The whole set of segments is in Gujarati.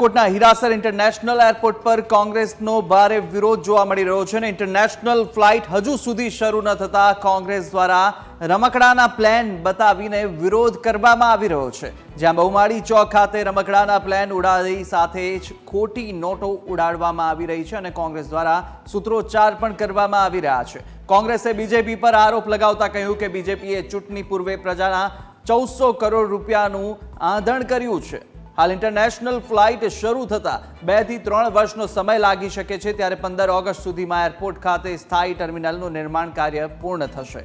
રાજકોટના હીરાસર ઇન્ટરનેશનલ એરપોર્ટ પર કોંગ્રેસનો ભારે વિરોધ જોવા મળી રહ્યો છે અને ઇન્ટરનેશનલ ફ્લાઇટ હજુ સુધી શરૂ ન થતા કોંગ્રેસ દ્વારા રમકડાના પ્લેન બતાવીને વિરોધ કરવામાં આવી રહ્યો છે। જ્યાં બહુમાળી ચોક ખાતે રમકડાના પ્લેન ઉડાડી સાથે જ ખોટી નોટો ઉડાડવામાં આવી રહી છે અને કોંગ્રેસ દ્વારા સૂત્રોચ્ચાર પણ કરવામાં આવી રહ્યા છે। કોંગ્રેસે બીજેપી પર આરોપ લગાવતા કહ્યું કે બીજેપીએ ચૂંટણી પૂર્વે પ્રજાના 1400 કરોડ રૂપિયાનું આંધણ કર્યું છે। हाल इंटरनेशनल फ्लाइट शुरू थता 2 થી 3 वर्षનો સમય લાગી શકે છે ત્યારે 15 ઓગસ્ટ સુધીમાં એરપોર્ટ ખાતે સ્થાયી ટર્મિનલનું નિર્માણ કાર્ય પૂર્ણ થશે।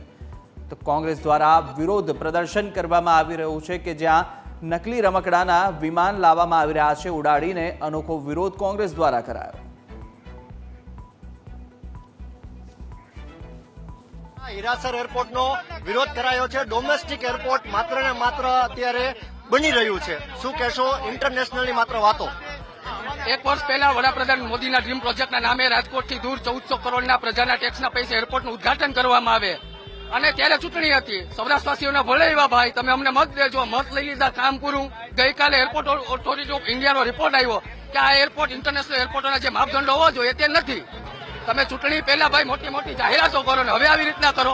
તો કોંગ્રેસ દ્વારા વિરોધ પ્રદર્શન કરવામાં આવી રહ્યું છે કે જ્યાં નકલી રમકડાના વિમાન લાવવામાં આવી રહ્યા છે ઉડાડીને અનોખો વિરોધ કોંગ્રેસ દ્વારા કરાયો। હીરાસર એરપોર્ટનો વિરોધ કરાયો છે। ડોમેસ્ટિક એરપોર્ટ માત્ર ને માત્ર અત્યારે બની રહ્યું છે। શું કહેશો ઇન્ટરનેશનલની માત્ર વાતો? એક વર્ષ પહેલા વડાપ્રધાન મોદીના ડ્રીમ પ્રોજેક્ટના નામે રાજકોટથી દૂર 1400 કરોડના પ્રજાના ટેક્સના પૈસે એરપોર્ટનું ઉદઘાટન કરવામાં આવે અને ત્યારે ચૂંટણી હતી। સૌરાષ્ટ્રવાસીઓને ભલે એવા ભાઈ તમે અમને મત દેજો, મત લઈ લીધા, કામ પૂરું। ગઈકાલે એરપોર્ટ ઓથોરિટી ઓફ ઇન્ડિયાનો રિપોર્ટ આવ્યો કે આ એરપોર્ટ ઇન્ટરનેશનલ એરપોર્ટના જે માપદંડો હોવા જોઈએ તે નથી। તમે ચૂંટણી પહેલા ભાઈ મોટી મોટી જાહેરાતો કરો ને હવે આવી રીતના કરો।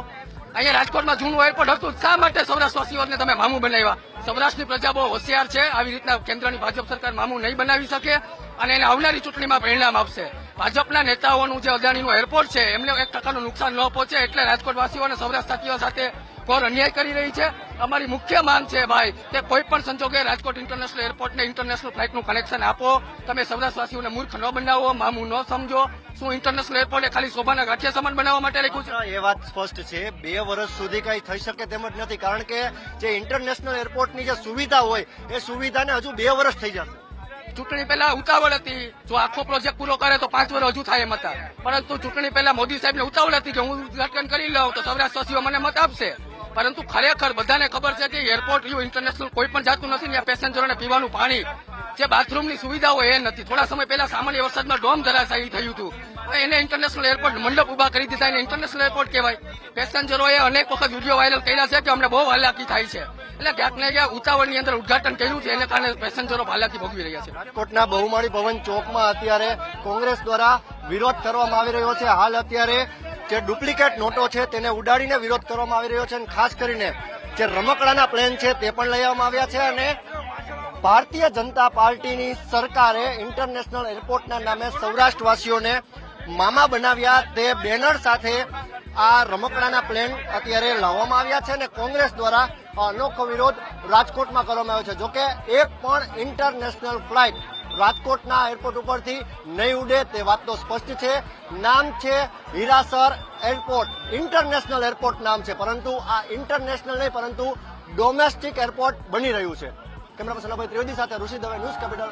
અહીંયા રાજકોટમાં જૂનું એરપોર્ટ હતું, શા માટે સૌરાષ્ટ્રવાસીઓને તમે મામું બનાવ્યા? સૌરાષ્ટ્રની પ્રજા બહુ હોશિયાર છે। આવી રીતના કેન્દ્રની ભાજપ સરકાર મામું નહીં બનાવી શકે અને એને આવનારી ચૂંટણીમાં પરિણામ આપશે। ભાજપના નેતાઓનું જે અદાણીનું એરપોર્ટ છે એમને 1% નુકસાન ન પહોંચે એટલે રાજકોટવાસીઓ અને સૌરાષ્ટ્રવાસીઓ સાથે ઘોર અન્યાય કરી રહી છે। અમારી મુખ્ય માંગ છે ભાઈ કે કોઈ પણ સંજોગે રાજકોટ ઇન્ટરનેશનલ એરપોર્ટને ઇન્ટરનેશનલ ફ્લાઇટનું કનેક્શન આપો। તમે સૌરાષ્ટ્રવાસીઓને મૂર્ખ ન બનાવો, મામું ન સમજો। શું ઇન્ટરનેશનલ એરપોર્ટ ખાલી શોભાના ગાંઠિયા સમાન બનાવવા માટે રાખ્યું છે? એ વાત સ્પષ્ટ છે। 2 વર્ષ સુધી કઈ થઈ શકે તેમ જ નથી, કારણ કે જે ઇન્ટરનેશનલ એરપોર્ટની જે સુવિધા હોય એ સુવિધાને હજુ 2 વર્ષ થઈ જશે। ચૂંટણી પહેલા ઉતાવળ હતી, જો આખો પ્રોજેક્ટ પૂરો કરે તો 5 વર્ષ હજુ થાય એમ હતા, પરંતુ ચૂંટણી પહેલા મોદી સાહેબને ઉતાવળ હતી કે હું ઉદઘાટન કરી લઉં તો સૌરાષ્ટ્રવાસીઓ મને મત આપશે। પરંતુ ખરેખર બધાને ખબર છે કે એરપોર્ટ ઇન્ટરનેશનલ કોઈ પણ જાતનું નથી ને પેસેન્જરોને પીવાનું પાણી, જે બાથરૂમની સુવિધાઓ એ નથી। થોડા સમય પહેલા સામાન્ય વરસાદમાં ડોમ ધરાશાયી થયું હતું, એને ઇન્ટરનેશનલ એરપોર્ટ મંડપ ઉભા કરી દીધા, એને ઇન્ટરનેશનલ એરપોર્ટ કહેવાય। પેસેન્જરોએ અનેક વખત વિડીયો વાયરલ કર્યા છે કે અમને બહુ હાલાકી થાય છે, એટલે ક્યાંક ને ક્યાંક ઉતાવળની અંદર ઉદઘાટન કર્યું છે એને કારણે પેસેન્જરો હાલાકી ભોગવી રહ્યા છે। રાજકોટના બહુમાળી ભવન ચોકમાં અત્યારે કોંગ્રેસ દ્વારા વિરોધ કરવામાં આવી રહ્યો છે। હાલ અત્યારે જે ડુપ્લિકેટ નોટો છે તેને ઉડાડીને વિરોધ કરવામાં આવી રહ્યો છે અને ખાસ કરીને જે રમકડાના પ્લેન છે તે પણ લઈ આવવામાં આવ્યા છે અને ભારતીય જનતા પાર્ટીની સરકારે ઇન્ટરનેશનલ એરપોર્ટના નામે સૌરાષ્ટ્રવાસીઓને મામા બનાવ્યા તે બેનર સાથે આ રમકડાના પ્લેન અત્યારે લાવવામાં આવ્યા છે અને કોંગ્રેસ દ્વારા અનોખો વિરોધ રાજકોટમાં કરવામાં આવ્યો છે। જોકે એક પણ ઇન્ટરનેશનલ ફ્લાઇટ રાજકોટના એરપોર્ટ ઉપરથી નહીં ઉડે તે વાત તો સ્પષ્ટ છે। નામ છે હીરાસર એરપોર્ટ, ઇન્ટરનેશનલ એરપોર્ટ નામ છે, પરંતુ આ ઇન્ટરનેશનલ નહીં પરંતુ ડોમેસ્ટિક એરપોર્ટ બની રહ્યું છે। કેમેરા પર્સન અભય ત્રિવેદી સાથે ઋષિ દવે, ન્યૂઝ કેપિટલ,